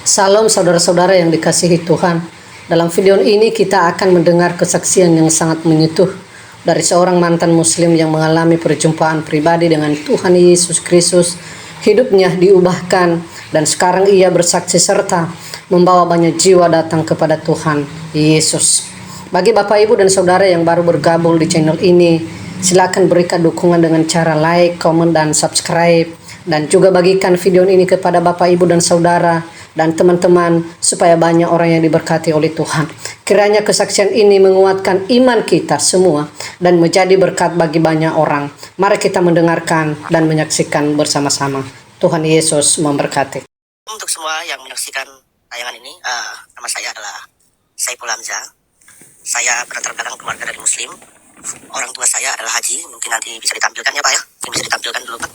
Salam saudara-saudara yang dikasihi Tuhan. Dalam video ini kita akan mendengar kesaksian yang sangat menyentuh dari seorang mantan muslim yang mengalami perjumpaan pribadi dengan Tuhan Yesus Kristus. Hidupnya diubahkan dan sekarang ia bersaksi serta membawa banyak jiwa datang kepada Tuhan Yesus. Bagi Bapak Ibu dan Saudara yang baru bergabung di channel ini, silakan berikan dukungan dengan cara like, komen, dan subscribe. Dan juga bagikan video ini kepada Bapak Ibu dan Saudara dan teman-teman supaya banyak orang yang diberkati oleh Tuhan. Kiranya kesaksian ini menguatkan iman kita semua dan menjadi berkat bagi banyak orang. Mari kita mendengarkan dan menyaksikan bersama-sama. Tuhan Yesus memberkati. Untuk semua yang menyaksikan tayangan ini, nama saya adalah Saiful Hamzah. Saya berlatar belakang keluarga dari Muslim. Orang tua saya adalah haji. Mungkin nanti bisa ditampilkan ya Pak ya. Mungkin bisa ditampilkan dulu Pak.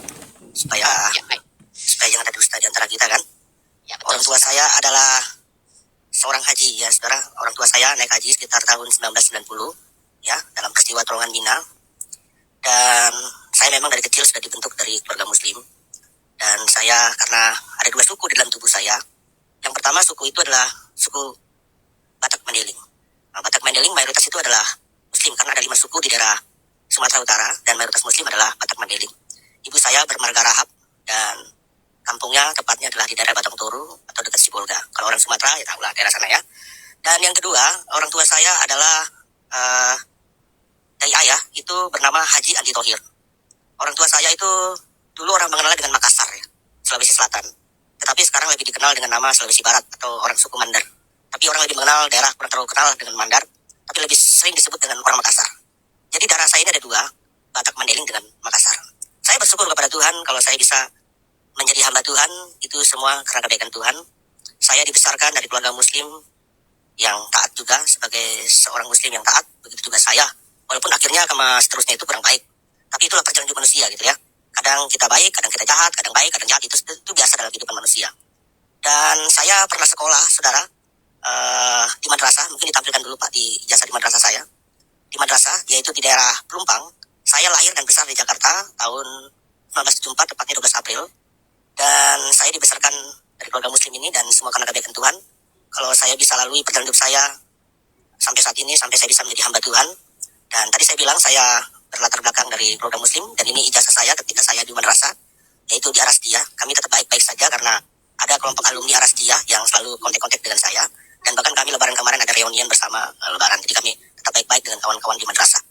Supaya jangan ada dusta di antara kita kan. Orang tua saya adalah seorang haji ya saudara. Orang tua saya naik haji sekitar tahun 1990 ya, dalam peristiwa terowongan Mina. Dan saya memang dari kecil sudah dibentuk dari keluarga Muslim. Dan saya karena ada dua suku di dalam tubuh saya. Yang pertama suku itu adalah suku Batak Mandailing. Batak Mandailing mayoritas itu adalah Muslim karena ada 5 suku di daerah Sumatera Utara dan mayoritas Muslim adalah Batak Mandailing. Ibu saya bermarga Rahab dan kampungnya tepatnya adalah di daerah Batang Toru atau dekat Sibolga. Kalau orang Sumatera ya tahulah daerah sana ya. Dan yang kedua, orang tua saya adalah dari ayah itu bernama Haji Andi Thohir. Orang tua saya itu dulu orang mengenalnya dengan Makassar ya, Sulawesi Selatan. Tetapi sekarang lebih dikenal dengan nama Sulawesi Barat atau orang suku Mandar. Tapi orang lebih mengenal daerah kurang terlalu kenal dengan Mandar, tapi lebih sering disebut dengan orang Makassar. Jadi darah saya ini ada dua, Batak Mandailing dengan Makassar. Saya bersyukur kepada Tuhan kalau saya bisa menjadi hamba Tuhan, itu semua karena kebaikan Tuhan. Saya dibesarkan dari keluarga Muslim yang taat juga, sebagai seorang Muslim yang taat, begitu juga saya. Walaupun akhirnya seterusnya itu kurang baik. Tapi itulah perjalanan hidup manusia gitu ya. Kadang kita baik, kadang kita jahat, kadang baik, kadang jahat, itu biasa dalam kehidupan manusia. Dan saya pernah sekolah, saudara, di madrasah, mungkin ditampilkan dulu Pak di ijazah di madrasah saya. Di madrasah, yaitu di daerah Pelumpang. Saya lahir dan besar di Jakarta tahun 1974, tepatnya 12 April. Dan saya dibesarkan dari keluarga Muslim ini dan semua karena kebaikan Tuhan. Kalau saya bisa lalui perjalanan hidup saya sampai saat ini, sampai saya bisa menjadi hamba Tuhan. Dan tadi saya bilang saya berlatar belakang dari keluarga Muslim dan ini ijazah saya ketika saya di madrasah, yaitu di Arastia. Kami tetap baik-baik saja karena ada kelompok alumni Arastia yang selalu kontak-kontak dengan saya. Dan bahkan kami lebaran kemarin ada reunian bersama lebaran. Jadi kami tetap baik-baik dengan kawan-kawan di madrasah.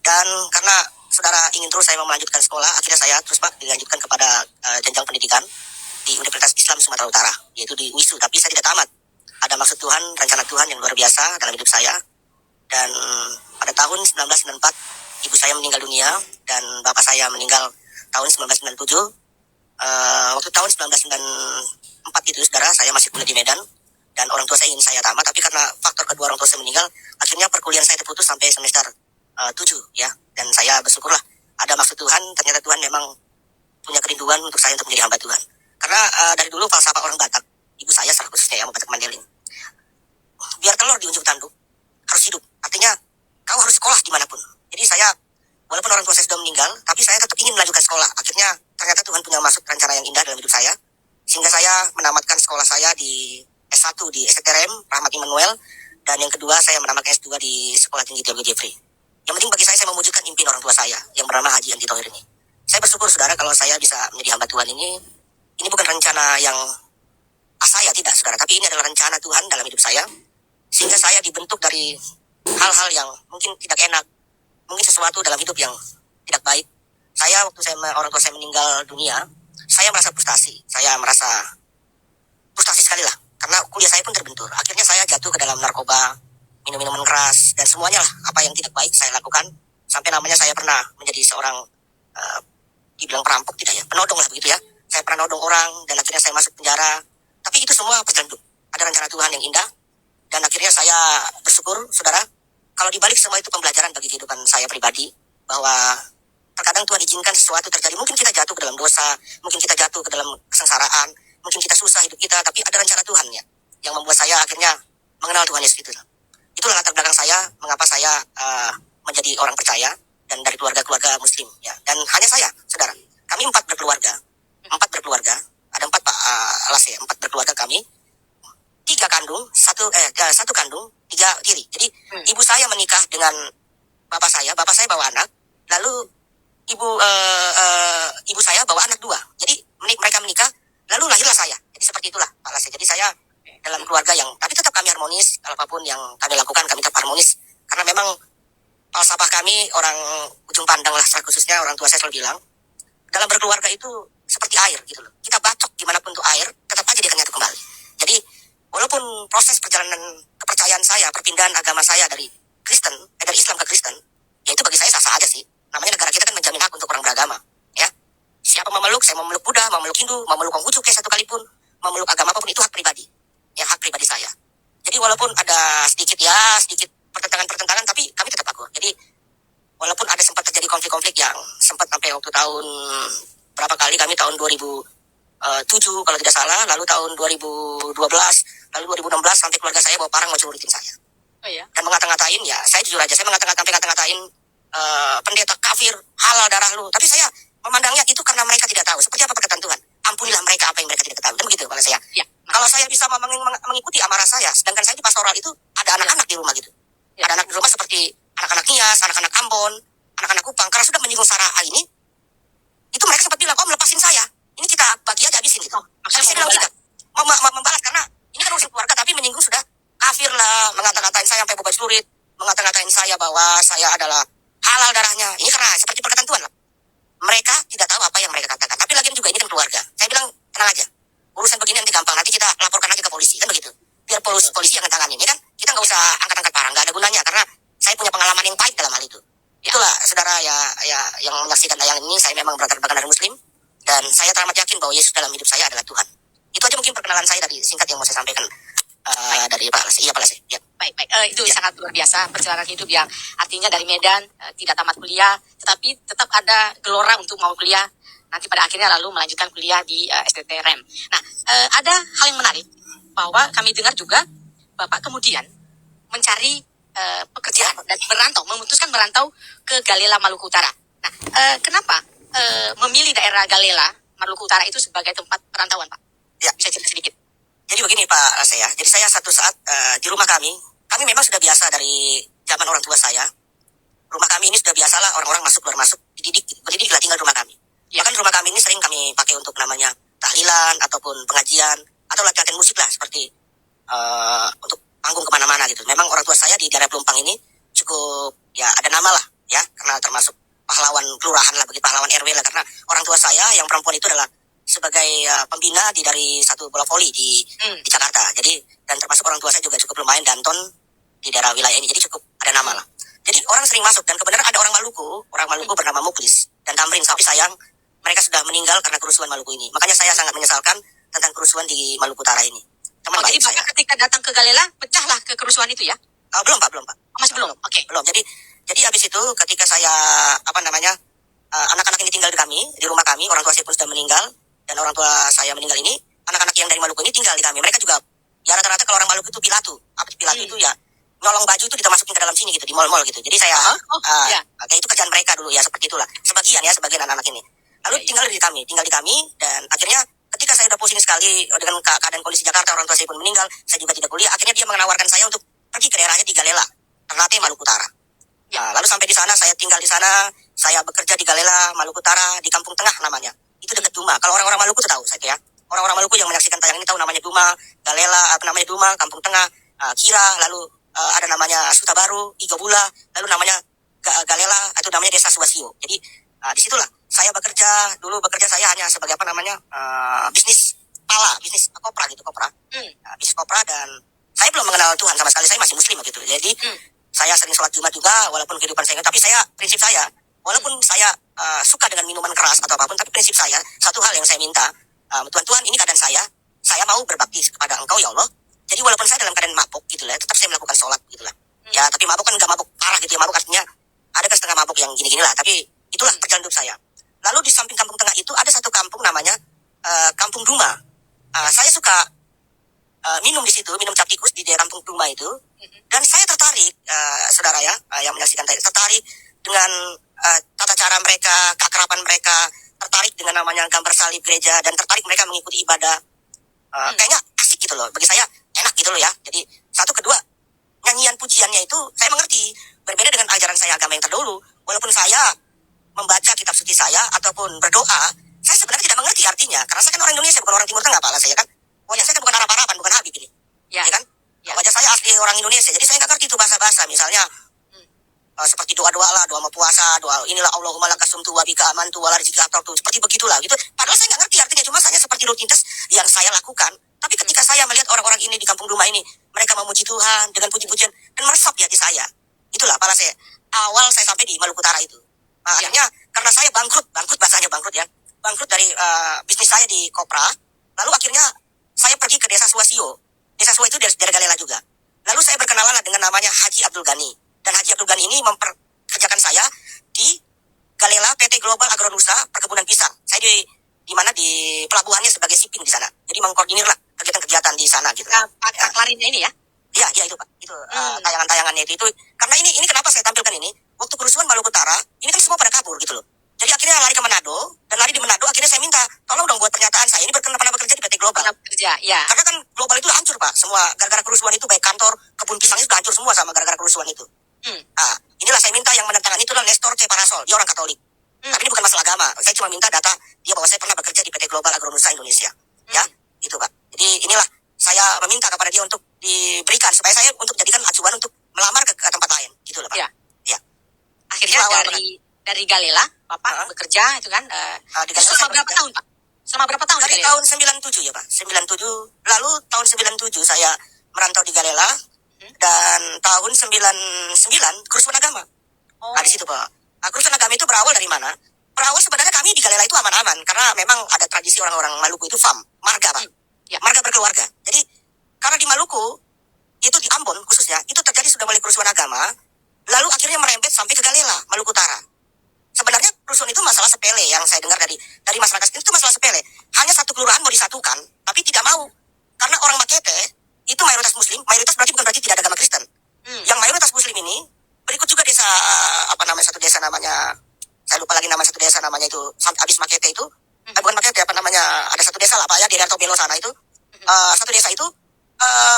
Dan karena saudara ingin terus saya mau melanjutkan sekolah, akhirnya saya terus Pak dilanjutkan kepada jenjang pendidikan di Universitas Islam Sumatera Utara, yaitu di UISU. Tapi saya tidak tamat. Ada maksud Tuhan, rencana Tuhan yang luar biasa dalam hidup saya. Dan pada tahun 1994, ibu saya meninggal dunia dan bapak saya meninggal tahun 1997. Waktu tahun 1994 itu saudara, saya masih kuliah di Medan. Dan orang tua saya ingin saya tamat, tapi karena faktor kedua orang tua saya meninggal, akhirnya perkuliahan saya terputus sampai semester 7 ya. Dan saya bersyukurlah ada maksud Tuhan, ternyata Tuhan memang punya kerinduan untuk saya untuk menjadi hamba Tuhan. Karena dari dulu falsafah orang Batak, ibu saya salah khususnya ya, Batak Mandailing, biar telur di ujung tanduk harus hidup. Artinya kau harus sekolah dimanapun. Jadi saya, walaupun orang tua saya sudah meninggal, tapi saya tetap ingin melanjutkan sekolah. Akhirnya ternyata Tuhan punya maksud rencana yang indah dalam hidup saya, sehingga saya menamatkan sekolah saya di S1 di STRM Rahmat Immanuel, dan yang kedua saya menamatkan S2 di Sekolah Tinggi Teologi Jeffrey. Yang penting bagi saya mewujudkan impian orang tua saya yang bernama Haji Andi Thohir ini. Saya bersyukur saudara kalau saya bisa menjadi hamba Tuhan ini bukan rencana yang saya tidak saudara, tapi ini adalah rencana Tuhan dalam hidup saya, sehingga saya dibentuk dari hal-hal yang mungkin tidak enak, mungkin sesuatu dalam hidup yang tidak baik. Saya waktu orang tua saya meninggal dunia, saya merasa frustasi sekali lah, karena kuliah saya pun terbentur. Akhirnya saya jatuh ke dalam narkoba, minum-minuman keras, dan semuanya lah apa yang tidak baik saya lakukan. Sampai namanya saya pernah menjadi seorang dibilang perampok tidak ya, penodong lah begitu ya. Saya pernah nodong orang dan akhirnya saya masuk penjara. Tapi itu semua perjalanan hidup. Ada rencana Tuhan yang indah. Dan akhirnya saya bersyukur saudara, kalau dibalik semua itu pembelajaran bagi kehidupan saya pribadi, bahwa terkadang Tuhan izinkan sesuatu terjadi. Mungkin kita jatuh ke dalam dosa, mungkin kita jatuh ke dalam kesengsaraan, mungkin kita susah hidup kita, tapi ada rencana Tuhan ya, yang membuat saya akhirnya mengenal Tuhan Yesus itu. Itulah latar belakang saya, mengapa saya menjadi orang percaya dan dari keluarga-keluarga Muslim ya. Dan hanya saya, saudara, kami empat berkeluarga, ada 4 Pak Alas ya, 4 berkeluarga kami. satu kandung, 3 tiri. Jadi ibu saya menikah dengan bapak saya bawa anak, lalu ibu saya bawa anak 2. Jadi mereka menikah, lalu lahirlah saya. Jadi seperti itulah Pak Lase. Jadi saya dalam keluarga yang, tapi tetap kami harmonis, apapun yang kami lakukan kami tetap harmonis. Karena memang falsafah kami orang ujung pandang lah, khususnya orang tua saya selalu bilang, dalam berkeluarga itu seperti air gitu loh. Kita bacok dimanapun tuh air, tetap aja dia akan nyatu kembali. Jadi walaupun proses perjalanan kepercayaan saya, perpindahan agama saya dari dari Islam ke Kristen, ya itu bagi saya sah-sah aja sih. Namanya negara kita kan menjamin hak untuk orang beragama, ya. Siapa memeluk, saya mau memeluk Buddha, mau memeluk Hindu, mau memeluk Konghucu kayak satu kalipun, mau memeluk agama apapun itu hak pribadi. Ya, hak pribadi saya. Jadi walaupun ada sedikit pertentangan, tapi kami tetap akur. Jadi walaupun ada sempat terjadi konflik-konflik yang sempat sampai waktu tahun berapa kali, kami tahun 2007 kalau tidak salah, lalu tahun 2012, lalu 2016 sampai keluarga saya bawa parang mau celuritin saya. Oh ya. Dan mengata-ngatain, ya saya jujur aja, saya mengata-ngatain pendeta kafir, halal darah lu. Tapi saya memandangnya itu karena mereka tidak tahu seperti apa perkataan Tuhan. Ampunilah mereka apa yang mereka tidak ketahui. Dan begitu kalau saya. Ya. Kalau saya bisa mengikuti amarah saya, sedangkan saya di pastoral itu ada anak-anak di rumah gitu. Ya. Ada anak di rumah seperti anak-anak Nias, anak-anak Ambon, anak-anak Kupang. Karena sudah menyinggung Sarah ini, itu mereka sempat bilang, lepasin saya. Ini kita bagi aja, habisin gitu. Tapi saya bilang tidak. Membalas karena ini kan urusan keluarga, tapi menyinggung sudah kafir lah, mengata-ngatain saya sampai bebas celurit, mengata-ngatain saya bahwa saya adalah halal darahnya. Ini karena seperti perkataan Tuhan lah. Mereka tidak tahu apa yang mereka katakan. Tapi lagian juga ini kan keluarga. Saya bilang, tenang aja. Urusan begini nanti gampang. Nanti kita laporkan aja ke polisi. Kan begitu. Biar polisi yang akan tangani. Ini kan kita nggak usah angkat-angkat parang. Nggak ada gunanya. Karena saya punya pengalaman yang pahit dalam hal itu. Itulah saudara ya yang menyaksikan tayangan ini. Saya memang berlatar belakang dari Muslim. Dan saya teramat yakin bahwa Yesus dalam hidup saya adalah Tuhan. Itu aja mungkin perkenalan saya dari singkat yang mau saya sampaikan. Dari Pak Lase. Iya Pak Lase. Ya. Baik. Itu sangat luar biasa perjalanan hidup yang artinya dari Medan tidak tamat kuliah, tetapi tetap ada gelora untuk mau kuliah. Nanti pada akhirnya lalu melanjutkan kuliah di STTRM. Nah, ada hal yang menarik bahwa kami dengar juga Bapak kemudian mencari pekerjaan dan memutuskan merantau ke Galela Maluku Utara. Nah, kenapa memilih daerah Galela Maluku Utara itu sebagai tempat perantauan, Pak? Ya. Bisa cerita sedikit? Jadi begini Pak Lase ya. Jadi saya satu saat di rumah kami memang sudah biasa dari zaman orang tua saya. Rumah kami ini sudah biasalah orang-orang masuk keluar masuk, berdidik lah tinggal di rumah kami. Ya. Bahkan rumah kami ini sering kami pakai untuk namanya tahlilan ataupun pengajian atau latihan musik lah seperti untuk panggung kemana-mana gitu. Memang orang tua saya di daerah Pelumpang ini cukup ya ada nama lah ya, karena termasuk pahlawan kelurahan lah, begitu pahlawan RW lah, karena orang tua saya yang perempuan itu adalah sebagai pembina dari satu bola voli di Jakarta. Jadi dan termasuk orang tua saya juga cukup lumayan danton di daerah wilayah ini. Jadi cukup ada nama lah. Jadi orang sering masuk dan kebenaran ada orang Maluku bernama Muklis dan Tamrin, tapi sayang mereka sudah meninggal karena kerusuhan Maluku ini. Makanya saya sangat menyesalkan tentang kerusuhan di Maluku Utara ini. Teman jadi baik saya. Bapak ketika datang ke Galela pecahlah ke kerusuhan itu ya? Belum Pak. Masih belum. Oke. Belum. Jadi habis itu ketika saya anak-anak ini tinggal di rumah kami, orang tua saya pun sudah meninggal dan orang tua saya meninggal ini, anak-anak yang dari Maluku ini tinggal di kami. Mereka juga ya rata-rata kalau orang Maluku itu pilatu. Apa itu pilatu itu ya? Nyolong baju itu dimasukin ke dalam sini gitu, di mall-mall gitu. Jadi saya kayak itu kerjaan mereka dulu ya, seperti itulah. Sebagian anak-anak ini. Lalu tinggal di kami dan akhirnya ketika saya udah pusing sekali dengan keadaan kondisi Jakarta, orang tua saya pun meninggal, saya juga tidak kuliah. Akhirnya dia menawarkan saya untuk pergi ke daerahnya di Galela, Ternate, Maluku Utara. Lalu sampai di sana, saya tinggal di sana, saya bekerja di Galela, Maluku Utara, di Kampung Tengah namanya. Itu dekat Duma. Kalau orang-orang Maluku itu tahu saya ya. Orang-orang Maluku yang menyaksikan tayangan ini tahu namanya Duma, Galela, Duma, Kampung Tengah, Kira, lalu ada namanya Sutabaru, Igabula, lalu namanya Galela, atau namanya Desa Suwasio. Jadi disitulah saya bekerja. Dulu bekerja saya hanya sebagai bisnis kopra gitu, bisnis kopra, dan saya belum mengenal Tuhan sama sekali. Saya masih Muslim gitu. Jadi saya sering sholat Jumat juga, walaupun kehidupan saya, tapi prinsip saya, walaupun saya suka dengan minuman keras atau apapun, tapi prinsip saya, satu hal yang saya minta, Tuhan, ini keadaan saya mau berbakti kepada Engkau ya Allah. Jadi walaupun saya dalam keadaan mabuk gitu lah, tetap saya melakukan sholat gitu lah. Ya, tapi mabuk kan nggak mabuk parah gitu ya, mabuk artinya ada kan setengah mabuk yang gini-gini lah, tapi itulah perjalanan hidup saya. Lalu di samping Kampung Tengah itu ada satu kampung namanya Kampung Duma. Saya suka minum di situ, minum cap tikus di daerah Kampung Duma itu, dan saya tertarik, saudara ya, yang menyaksikan tertarik dengan tata cara mereka, keakraban mereka, tertarik dengan namanya gambar salib gereja, dan tertarik mereka mengikuti ibadah. Kayaknya asik gitu loh, bagi saya enak gitu loh ya. Jadi ataupun berdoa, saya sebenarnya tidak mengerti artinya. Karena saya kan orang Indonesia, bukan orang Timur Tengah, Pak. Saya kan wajah saya kan bukan Arab-Araban, bukan Habib ini. Ya. Ya kan? Ya. Wajah saya asli orang Indonesia. Jadi saya nggak ngerti itu bahasa-bahasa. Misalnya seperti doa-doa lah, doa mau puasa, doa inilah Allahumma lakasumtu wa bika amantu wa larzika atartu, seperti begitulah gitu. Padahal saya nggak ngerti artinya, cuma saya seperti rutinitas yang saya lakukan. Tapi ketika saya melihat orang-orang ini di kampung rumah ini, mereka memuji Tuhan dengan puji-pujian dan meresap di hati saya. Itulah pala saya. Awal saya sampai di Maluku Utara itu. Akhirnya karena saya bangkrut bahasanya bangkrut ya. Bangkrut dari bisnis saya di Kopra. Lalu akhirnya saya pergi ke Desa Suasio. Desa Suwa itu dari Galela juga. Lalu saya berkenalan dengan namanya Haji Abdul Ghani. Dan Haji Abdul Ghani ini memperkerjakan saya di Galela PT Global Agronusa Perkebunan Pisang. Saya di mana di pelabuhannya sebagai shipping di sana. Jadi mengkoordinir lah kegiatan-kegiatan di sana gitu. Pak Klarinnya ini ya? Iya itu Pak. Itu tayangan-tayangannya itu. Karena ini kenapa saya tampilkan ini? Waktu kerusuhan Maluku Utara, ini kan semua pada kabur gitu loh. Jadi akhirnya lari ke Manado, dan lari di Manado akhirnya saya minta, tolong dong buat pernyataan saya. Ini pernah bekerja di PT Global. Pernah bekerja, ya. Karena kan Global itu hancur Pak. Semua gara-gara kerusuhan itu, baik kantor, kebun pisangnya sudah hancur semua sama gara-gara kerusuhan itu. Inilah saya minta yang menandatangani itu adalah Nestor C. Parasol. Dia orang Katolik. Tapi ini bukan masalah agama. Saya cuma minta data dia bahwa saya pernah bekerja di PT Global Agronusa Indonesia. Ya, itu Pak. Jadi inilah saya meminta kepada dia untuk diberikan supaya saya untuk jadikan acuan untuk melamar ke tempat lain. Gitu loh Pak. Ya. Ya. Akhirnya dari Galela, Bapak bekerja itu kan. Di Galela selama berapa tahun, Pak? Selama berapa tahun? Dari tahun 97 ya Pak. 97. Lalu tahun 97 saya merantau di Galela. Dan tahun 99 kerusuhan agama. Nah di situ Pak. Kerusuhan agama itu berawal dari mana? Berawal sebenarnya kami di Galela itu aman-aman. Karena memang ada tradisi orang-orang Maluku itu FAM. Marga Pak. Ya. Marga berkeluarga. Jadi karena di Maluku, itu di Ambon khususnya, itu terjadi sudah mulai kerusuhan agama. Lalu akhirnya merembet sampai ke Galela, Maluku Utara. Sebenarnya kerusuhan itu masalah sepele yang saya dengar dari masyarakat itu masalah sepele. Hanya satu kelurahan mau disatukan, tapi tidak mau. Karena orang Makete itu mayoritas Muslim, mayoritas berarti bukan berarti tidak ada agama Kristen. Yang mayoritas Muslim ini berikut juga desa satu desa namanya, saya lupa lagi nama satu desa namanya itu habis Makete itu, bukan Makete ada satu desa lah Pak ya di Darto Belo sana itu, satu desa itu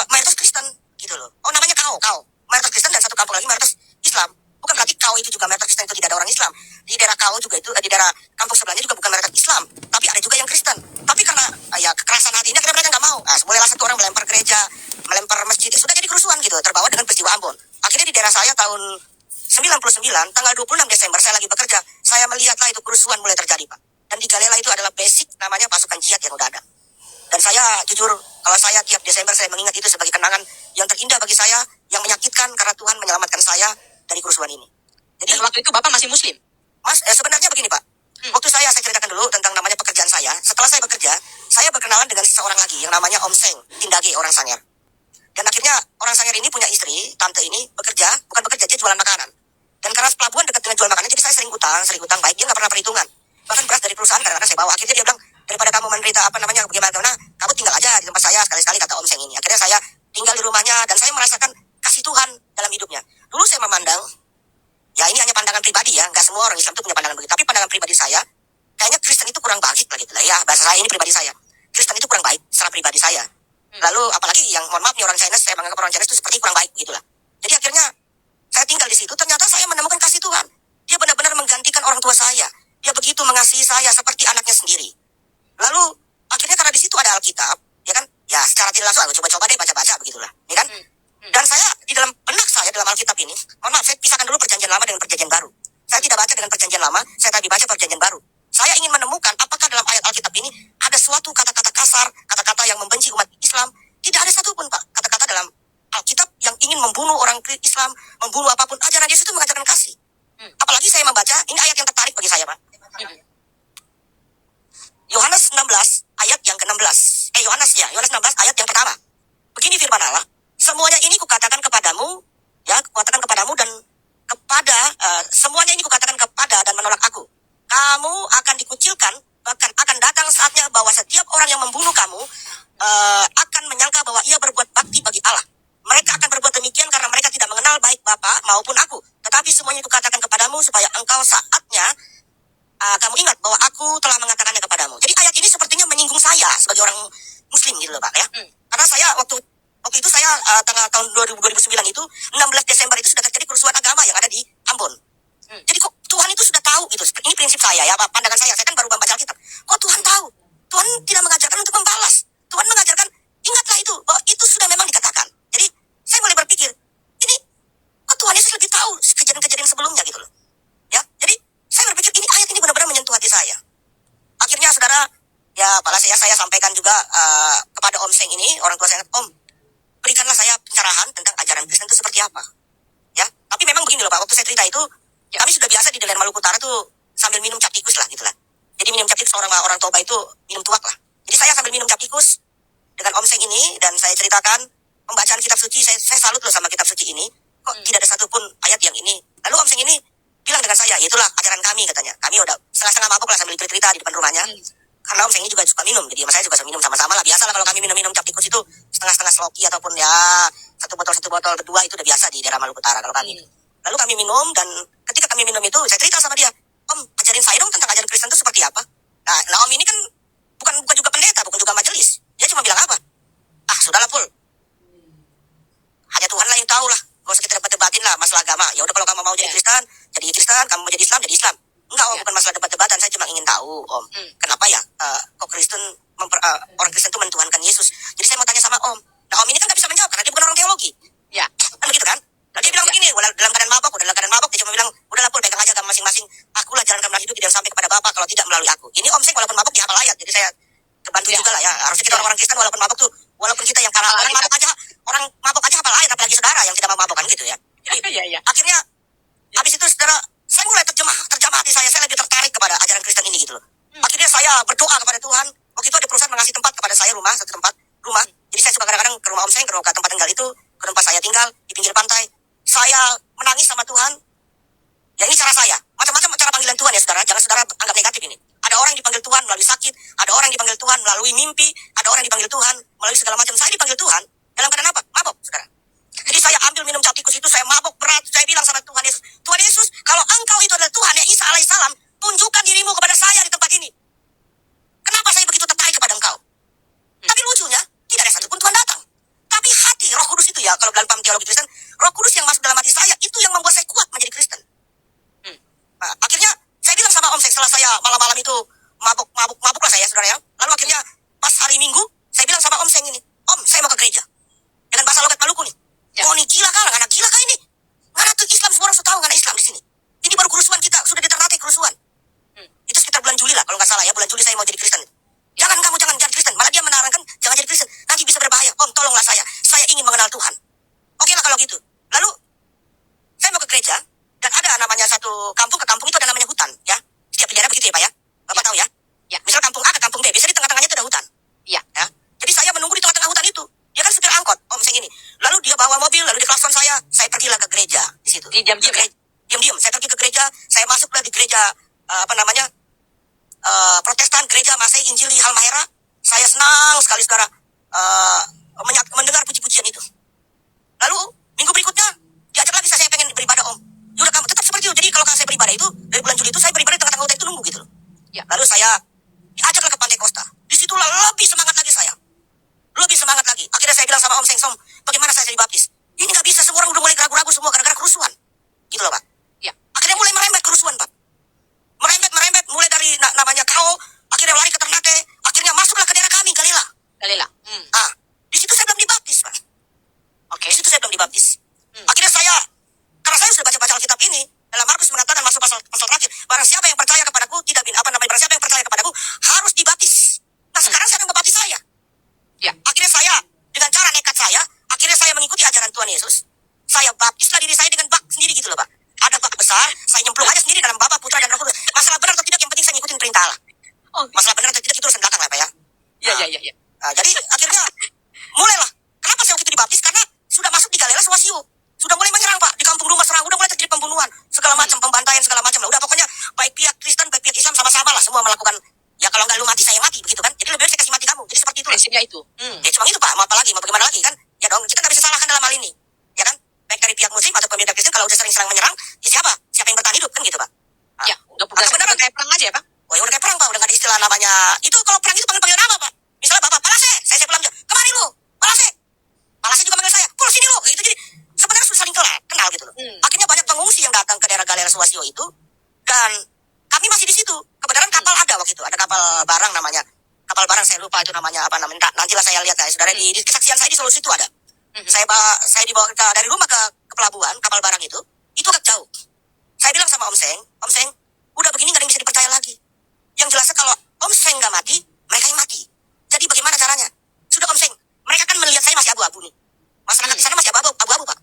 mayoritas Kristen gitu loh. Oh namanya Kau mayoritas Kristen, dan satu kampung lagi mayoritas Islam. Bukan berarti Kau itu juga mayoritas Kristen itu tidak ada orang Islam. Di daerah Kau juga itu di daerah kampung sebelahnya juga bukan mayoritas Islam, tapi ada juga yang Kristen. Tapi karena ya kekerasan hati ini akhirnya mereka nggak mau. Mulailah satu orang melempar gereja, melempar masjid, sudah jadi kerusuhan gitu, terbawa dengan peristiwa Ambon. Akhirnya di daerah saya tahun 99 tanggal 26 Desember saya lagi bekerja, saya melihatlah itu kerusuhan mulai terjadi Pak. Dan di Galela itu adalah basic namanya pasukan jihad yang udah ada. Dan saya jujur, kalau saya tiap Desember saya mengingat itu sebagai kenangan yang terindah bagi saya, yang menyakitkan karena Tuhan menyelamatkan saya dari kerusuhan ini. Jadi Dan waktu itu Bapak masih Muslim? Mas, sebenarnya begini Pak. Waktu saya ceritakan dulu tentang namanya pekerjaan saya. Setelah saya bekerja, saya berkenalan dengan seseorang lagi yang namanya Om Seng, Tindage, orang Sangir. Dan akhirnya orang Sangir ini punya istri, tante ini bukan bekerja, dia jualan makanan. Dan karena pelabuhan dekat dengan jual makanan, jadi saya sering utang baik, dia nggak pernah perhitungan. Bahkan beras dari perusahaan kadang-kadang saya bawa. Akhirnya dia bilang, daripada kamu menderita bagaimana, kamu tinggal aja di tempat saya sekali-sekali, kata Om Seng ini. Akhirnya saya tinggal di rumahnya dan saya merasakan kasih Tuhan dalam hidupnya. Dulu saya memandang, ya ini hanya pandangan pribadi ya, nggak semua orang Islam itu punya pandangan begitu. Tapi pandangan pribadi saya, kayaknya Kristen itu kurang baik lah gitu lah ya. Bahasa saya ini pribadi saya. Kristen itu kurang baik secara pribadi saya. Lalu apalagi yang mohon maaf nih orang Chinese, saya menganggap orang Chinese itu seperti kurang baik gitulah. Jadi akhirnya saya tinggal di situ, ternyata saya menemukan kasih Tuhan. Dia benar-benar menggantikan orang tua saya. Dia begitu mengasihi saya seperti anaknya sendiri. Lalu akhirnya karena di situ ada Alkitab, ya kan? Ya secara tidak langsung aku coba-coba deh baca-baca begitulah, ya kan? Dan saya di dalam benak saya dalam Alkitab ini, mohon maaf saya pisahkan dulu perjanjian lama dengan perjanjian baru. Saya tidak baca dengan perjanjian lama, saya tadi baca perjanjian baru. Saya ingin menemukan apakah dalam ayat Alkitab ini ada suatu kata-kata kasar, kata-kata yang membenci umat Islam. Tidak ada satupun Pak kata-kata dalam Alkitab yang ingin membunuh orang Islam, membunuh apapun. Ajaran Yesus itu mengajarkan kasih. Apalagi saya membaca, ini ayat yang tertarik bagi saya Pak. Yohanes 16 ayat yang ke-16. Yohanes 16 ayat yang pertama. Begini firman Allah, semuanya ini kukatakan kepadamu, ya, kukatakan kepadamu dan kepada semuanya ini kukatakan kepada dan menolak aku. Kamu akan dikucilkan, bahkan akan datang saatnya bahwa setiap orang yang membunuh kamu akan menyangka bahwa ia berbuat bakti bagi Allah. Mereka akan berbuat demikian karena mereka tidak mengenal baik Bapa maupun aku. Tetapi semuanya itu katakan kepadamu supaya engkau saatnya kamu ingat bahwa aku telah mengatakannya kepadamu. Jadi ayat ini sepertinya menyinggung saya sebagai orang Muslim gitu loh Pak ya. Karena saya waktu itu saya tahun 2009 itu 16 Desember itu sudah terjadi kerusuhan agama yang ada di Ambon. Jadi kok Tuhan itu itu sudah tahu gitu. Ini prinsip saya ya, pandangan saya kan baru baca Alkitab. Kok Tuhan tahu? Tuhan tidak mengajarkan untuk membalas. Tuhan mengajarkan, ingatlah itu, bahwa itu sudah memang dikatakan. Jadi, saya mulai berpikir, ini, kok Tuhan Yesus lebih tahu kejadian-kejadian sebelumnya gitu loh. Ya, jadi, saya berpikir, ini ayat ini benar-benar menyentuh hati saya. Akhirnya, saudara, ya, balas saya sampaikan juga kepada Om Seng ini, orang tua saya, Om, berikanlah saya pencerahan tentang ajaran Kristen itu seperti apa. Ya, tapi memang begini loh Pak, waktu saya cerita itu, kami sudah biasa di Delayan Maluku Utara tuh sambil minum cap tikus lah gitu lah. Jadi minum cap tikus orang Toba itu minum tuak lah. Jadi saya sambil minum cap tikus dengan Om Seng ini dan saya ceritakan pembacaan kitab suci, saya salut loh sama kitab suci ini. Kok tidak ada satupun ayat yang ini. Lalu Om Seng ini bilang dengan saya, itulah ajaran kami katanya. Kami udah setengah-setengah mabuk lah sambil cerita di depan rumahnya. Karena Om Seng ini juga suka minum, jadi saya juga suka minum sama-sama lah. Biasa lah kalau kami minum cap tikus itu setengah-setengah sloki ataupun ya satu botol berdua itu udah biasa di daerah Maluku Utara kalau kami. Lalu kami minum dan ketika kami minum itu saya cerita sama dia, Om ajarin saya dong tentang ajaran Kristen itu seperti apa. Nah Om ini kan bukan juga pendeta, bukan juga majelis. Dia cuma bilang apa? Sudahlah Pul. Hanya Tuhan lah yang tahu lah. Gak usah kita debat-debatin lah masalah agama. Ya udah kalau kamu mau jadi Kristen, jadi Kristen. Kamu mau jadi Islam, jadi Islam. Enggak Om, bukan masalah debat-debatan. Saya cuma ingin tahu Om, kenapa ya kok Kristen orang Kristen itu mentuhankan Yesus. Jadi saya mau tanya sama Om. Nah Om ini kan gak bisa menjawab karena dia bukan orang teologi. Ya, kan begitu kan? Lalu dia bilang begini, dalam keadaan mabok, dia cuma bilang, udahlah Pul, pegang aja agama masing-masing. Akulah jalan kebenaran hidup tidak sampai kepada Bapa kalau tidak melalui aku. Ini Om Seng walaupun mabok dia hafal ayat, jadi saya kebantu juga lah ya. Harusnya kita orang Kristen walaupun mabok tuh, walaupun kita yang karena orang mabok aja hafal ayat, apalagi saudara yang tidak mau mabok kan gitu ya. Jadi akhirnya habis itu saudara, saya mulai terjamah hati saya lebih tertarik kepada ajaran Kristen ini gitu loh. Akhirnya saya berdoa kepada Tuhan. Waktu itu ada perusahaan mengasih tempat kepada saya satu tempat rumah. Jadi saya suka kadang-kadang ke rumah Om Seng, ke tempat tinggal itu, ke tempat saya tinggal di pinggir pantai. Saya menangis sama Tuhan. Ya ini cara saya. Macam-macam cara panggilan Tuhan ya saudara. Jangan saudara anggap negatif ini. Ada orang yang dipanggil Tuhan melalui sakit. Ada orang yang dipanggil Tuhan melalui mimpi. Ada orang yang dipanggil Tuhan melalui segala macam. Saya dipanggil Tuhan dalam keadaan apa? Mabok saudara. Jadi saya ambil minum cap tikus itu. Saya mabok berat. Saya bilang sama Tuhan Yesus. Tuhan Yesus, kalau engkau itu adalah Tuhan ya Isa alaihissalam, tunjukkan dirimu kepada saya di tempat ini. Kenapa saya begitu tertarik kepada engkau? Tapi lucunya, tidak ada satupun Tuhan datang. Tapi hati, Roh Kudus itu ya, kalau dalam paham teologi Kristen, Roh Kudus yang masuk dalam hati saya, itu yang membuat saya kuat menjadi Kristen. Nah, akhirnya, saya bilang sama Om Seng, setelah saya malam-malam itu mabuk lah saya, saudara ya. Lalu akhirnya, pas hari Minggu, saya bilang sama Om Seng ini, Om, saya mau ke gereja. Dengan bahasa logat Maluku nih. Oh, ini gila kah? Anak gila kah ini? Nggak ada Islam, semua orang sudah tahu nggak ada Islam di sini. Ini baru kerusuhan kita, sudah di Ternate kerusuhan. Itu sekitar bulan Juli lah, kalau nggak salah ya, bulan Juli saya mau jadi Kristen. Jangan jadi Kristen, malah dia menarankan jangan jadi Kristen, nanti bisa berbahaya. Om, tolonglah saya ingin mengenal Tuhan. Oke lah kalau gitu. Lalu saya mau ke gereja dan ada namanya satu kampung, ke kampung itu ada namanya hutan ya. Setiap daerah begitu ya Pak ya. Bapak tahu ya? Ya. Misal kampung A ke kampung B, biasanya di tengah-tengahnya itu ada hutan. Iya. Ya. Jadi saya menunggu di tengah-tengah hutan itu. Dia kan supir angkot, Om Seng ini. Lalu dia bawa mobil, lalu dia klakson saya pergilah ke gereja di situ. Diam-diam. Saya pergi ke gereja, saya masuklah di gereja Protestan, gereja Masai Injili Halmahera. Saya senang sekali saudara mendengar puji-pujian itu. Lalu minggu berikutnya diajak lagi saya pengen beribadah Om. Yaudah kamu tetap seperti itu. Jadi kalau saya beribadah itu dari bulan Juli itu saya beribadah di tengah-tengah hutan itu nunggu gitu loh. Ya. Lalu saya diajaklah ke Pantai Kosta. Disitulah lebih semangat lagi saya. Lebih semangat lagi. Akhirnya saya bilang sama Om Seng, bagaimana saya dibaptis? Ini nggak bisa, semua orang udah mulai ragu-ragu semua gara-gara kerusuhan. Gitu loh Pak. Ya. Akhirnya mulai merembet kerusuhan Pak. Merembet mulai dari namanya Kao, akhirnya lari ke Ternate, akhirnya masuklah ke daerah kami Galela. Di situ saya belum dibaptis Pak. Di situ saya belum dibaptis. Akhirnya karena saya sudah baca Alkitab ini, dalam Markus mengatakan masuk pasal terakhir, barang siapa yang percaya kepadaku barang siapa yang percaya kepadaku harus dibaptis. Nah sekarang siapa yang membaptis saya? Ya. Akhirnya saya dengan cara nekat akhirnya saya mengikuti ajaran Tuhan Yesus. Saya baptislah diri saya dengan bak sendiri gitu loh Pak. Ada bak besar, saya nyemplung aja sendiri dalam Bapa, Putra dan Roh Kudus. Masalah benar atau tidak yang penting saya ngikutin perintah Allah. Masalah benar atau tidak itu urusan belakang lah Pak ya. Iya. Jadi akhirnya mulailah. Kenapa saya waktu itu dibaptis? Karena sudah masuk di Galela Suwasio. Sudah mulai menyerang Pak. Di kampung rumah serang, udah mulai terjadi pembunuhan. Segala macam, pembantaian segala macam lah. Udah pokoknya baik pihak Kristen, baik pihak Islam sama-sama lah. Semua melakukan, ya kalau nggak lu mati, saya mati. Begitu kan. Jadi lebih baik saya kasih mati kamu. Jadi seperti itu. Prinsipnya itu. Ya cuma itu Pak. Mau apa lagi? Mau bagaimana lagi kan? Ya dong, kita nggak bisa salahkan dalam hal ini. Ya kan? Baik dari pihak Muslim atau pihak Kristen, kalau udah sering-sering menyerang, ya siapa yang bertahan hidup kan gitu Pak. Ya, udah benar kayak perang aja ya Pak. Oh ya udah kayak perang Pak. Udah nggak ada istilah namanya. Itu kalau perang itu panggil nama Pak. Misalnya Bapak, Palase, saya pulang aja. Kemari lu, Palase juga manggil saya. Pul sini lu. Gitu jadi sebenarnya sudah saling kenal gitu loh. Akhirnya banyak pengungsi yang datang ke daerah Galela Suwasio itu dan kami masih di situ. Kebenaran kapal ada waktu itu, ada kapal barang namanya. Kapal barang saya lupa itu namanya apa namanya. Nantilah saya lihat ya, saudara di kesaksian saya di Solo itu ada. Saya dibawa dari rumah ke pelabuhan kapal barang itu agak jauh. Saya bilang sama Om Seng, udah begini gak ada yang bisa dipercaya lagi. Yang jelasnya kalau Om Seng gak mati, mereka yang mati. Jadi bagaimana caranya? Sudah Om Seng, mereka kan melihat saya masih abu-abu nih. Masyarakat di sana masih abu-abu Pak.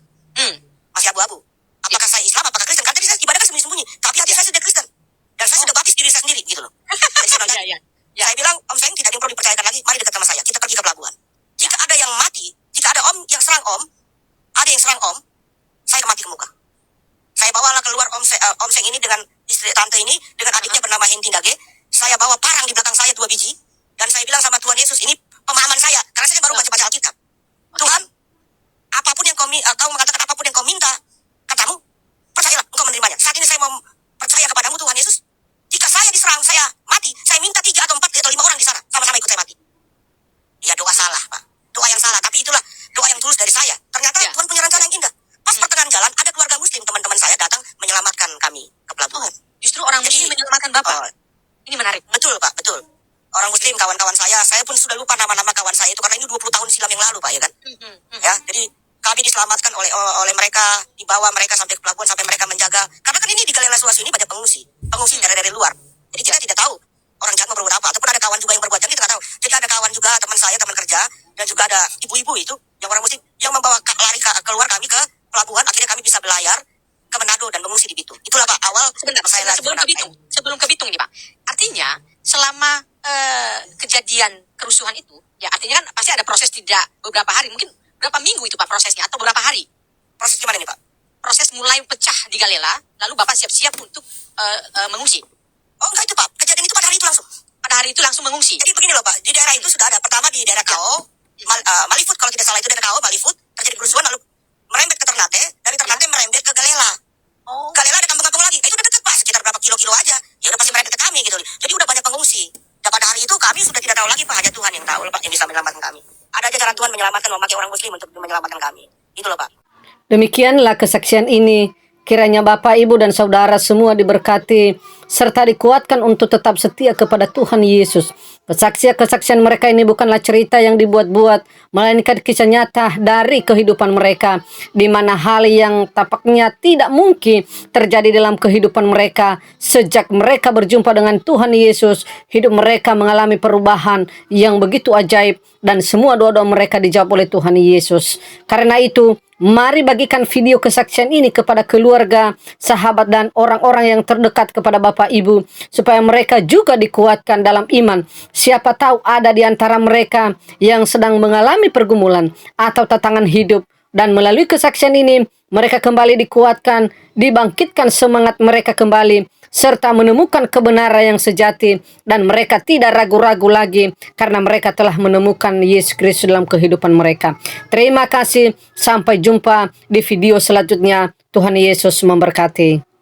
Masih abu-abu. Apakah saya Islam, apakah Kristen? Kan tadi saya ibadah kan sembunyi-sembunyi. Tapi hati saya sudah Kristen. Dan saya sudah baptis diri saya sendiri gitu loh. Jadi saya bilang, saya bilang, Om Seng tidak ada yang perlu dipercayakan lagi. Mari dekat sama saya. Kita pergi ke pelabuhan. Jika ada yang mati, jika ada Om yang serang Om, ada yang serang Om, saya mati ke muka. Saya bawalah keluar Om Seng ini dengan istri tante ini, dengan adiknya bernama Henti Dage. Saya bawa parang di belakang saya 2 biji. Dan saya bilang sama Tuhan Yesus, ini pemahaman saya. Karena saya baru baca-baca Alkitab. Tuhan, apapun yang kau mengatakan apapun yang kau minta, katamu, percayalah, engkau menerimanya. Saat ini saya mau percaya kepadamu Tuhan Yesus. Jika saya diserang, saya mati, saya minta 3 atau 4 atau 5 orang di sana, sama-sama ikut saya mati. Ya doa salah Pak. Doa yang salah, tapi itulah doa yang tulus dari saya. Ternyata Tuhan punya rencana yang indah. Pas pertengahan jalan, ada keluarga muslim, teman-teman saya datang menyelamatkan kami ke pelabuhan. Justru orang muslim menyelamatkan Bapak. Ini menarik. Betul Pak, betul. Orang muslim, kawan-kawan saya pun sudah lupa nama-nama kawan saya itu, karena ini 20 tahun silam yang lalu Pak, ya kan? Ya, jadi kami diselamatkan oleh mereka, dibawa mereka sampai ke pelabuhan, sampai mereka menjaga. Karena kan ini di Galela Sulawesi ini banyak pengungsi dari luar. Jadi kita tidak tahu orang jahat mau berbuat apa, ataupun ada kawan juga yang berbuat jahat, kita tidak tahu. Jadi ada kawan juga, teman saya, teman kerja, dan juga ada ibu-ibu itu, yang orang muslim, yang membawa lari keluar kami ke pelabuhan, akhirnya kami bisa belayar ke Manado dan mengungsi di Bitung. Itulah Pak, awal saya sebelum ke Bitung nih Pak. Artinya, selama kejadian kerusuhan itu, ya artinya kan pasti ada proses tidak beberapa hari, mungkin berapa minggu itu Pak prosesnya, atau berapa hari? Proses gimana nih Pak? Proses mulai pecah di Galela, lalu Bapak siap-siap untuk mengungsi. Oh enggak itu Pak, kejadian itu pada hari itu langsung. Pada hari itu langsung mengungsi. Jadi begini loh Pak, di daerah itu sudah ada. Pertama di daerah Kao, Malifut kalau tidak salah itu daerah Kao, Malifut, terjadi kerusuhan lalu merembet ke Ternate, dari Ternate merembet ke Galela. Galela ada kampung-kampung lagi, itu udah dekat Pak, sekitar berapa kilo-kilo aja. Ya udah pasti merembet ke kami gitu. Jadi udah banyak pengungsi. Dan pada hari itu kami sudah tidak tahu lagi Pak, hanya Tuhan yang tahu Pak yang bisa menyelamatkan kami. Ada aja cara Tuhan menyelamatkan, memakai orang muslim untuk menyelamatkan kami. Itu loh Pak. Demikianlah kesaksian ini. Kiranya Bapak, Ibu, dan Saudara semua diberkati serta dikuatkan untuk tetap setia kepada Tuhan Yesus. Kesaksian mereka ini bukanlah cerita yang dibuat-buat, melainkan kisah nyata dari kehidupan mereka, di mana hal yang tampaknya tidak mungkin terjadi dalam kehidupan mereka. Sejak mereka berjumpa dengan Tuhan Yesus, hidup mereka mengalami perubahan yang begitu ajaib, dan semua doa-doa mereka dijawab oleh Tuhan Yesus. Karena itu, mari bagikan video kesaksian ini kepada keluarga, sahabat, dan orang-orang yang terdekat kepada Bapak Ibu, supaya mereka juga dikuatkan dalam iman. Siapa tahu ada di antara mereka yang sedang mengalami pergumulan atau tantangan hidup, dan melalui kesaksian ini mereka kembali dikuatkan, dibangkitkan semangat mereka kembali, serta menemukan kebenaran yang sejati, dan mereka tidak ragu-ragu lagi karena mereka telah menemukan Yesus Kristus dalam kehidupan mereka. Terima kasih, sampai jumpa di video selanjutnya. Tuhan Yesus memberkati.